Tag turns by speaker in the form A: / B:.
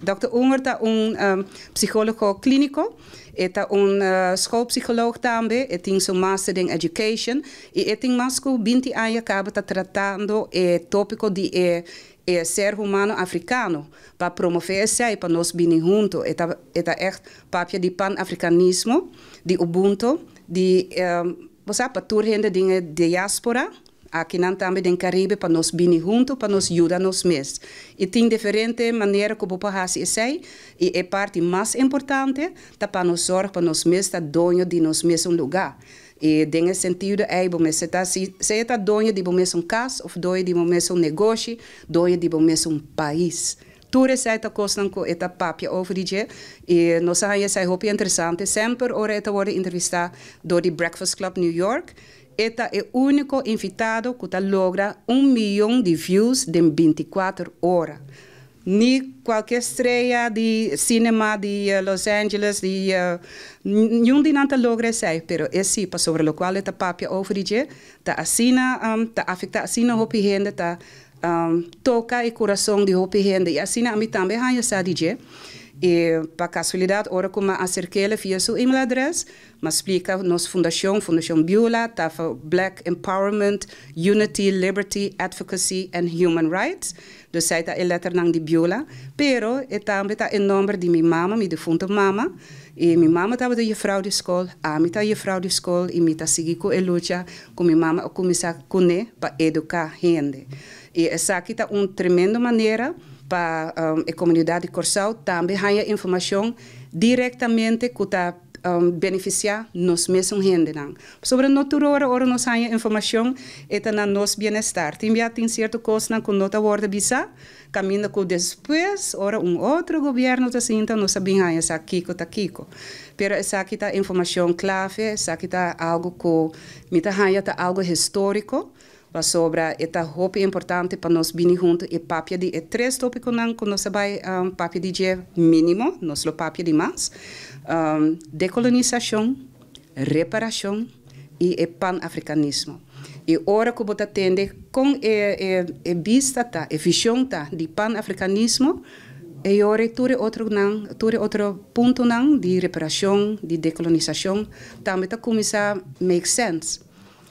A: Dr. Unger é psicólogo clínico, é schoolpsicoloog também, tem seu master em education e tem mais que 20 anos acaba tratando o tópico de ser humano africano para promover isso e para nós vir juntos. É echt papel de pan-africanismo, de Ubuntu, de para turhende de diaspora. Aqui também no Caribe para nós vir juntos, para nos ajudar nos mesmos. E tem diferentes maneiras como podemos fazer e é parte mais importante para nos zorgar para nós mesmos estar dono de nos mesmos lugar. E nesse sentido, se está dono de mesmo casa, ou dono de mesmo negócio, dono de mesmo país. Tudo isso é coisa que é papel over die e nós aí é muito interessante. Sempre ora é worden entrevistado do The Breakfast Club New York. Este é o único invitado que logra 1 milhão de views em 24 horas. Nem qualquer estrela de cinema de Los Angeles, nenhum de nada logra isso, mas é sim, sobre o qual está papel over die, está afeta assim a gente, está toca o coração de gente, e assim a mim também há essa DJ. E, para casualidade, ora como acerquei via seu e-mail address, mas explica nossa Fundação Beulah, tá para Black Empowerment, Unity, Liberty, Advocacy and Human Rights. Dus zij tá letter nang de Beulah, pero também tá em nome de minha mama, minha defunta mama. E minha mama estava de juffrouw de escola, a mim tá juffrouw de escola e me tá seguir com a luta com minha mama começar com para educar gente. E essa aqui tá tremenda maneira para a comunidade de Corsau também há informação diretamente que está beneficiar nos mesmos gente. Sobre a natureza, ora nós há informação é na nosso bem-estar. Tem certa coisa que não está worden bisa, caminha com depois, ora outro governo está assim, então nós sabemos há essa kiko tá kiko. Pero essa aqui tá informação clave, essa aqui tá algo que me tá algo histórico. Sobre esta roupa importante para nós vir juntos e papel de três tópicos que nós vai papel de mínimo, nós lo papel de mais, decolonização, reparação e pan-africanismo. E ora que você atende com a vista a visão de pan-africanismo, e ora outro ponto de reparação, de decolonização, também está começar a make sense.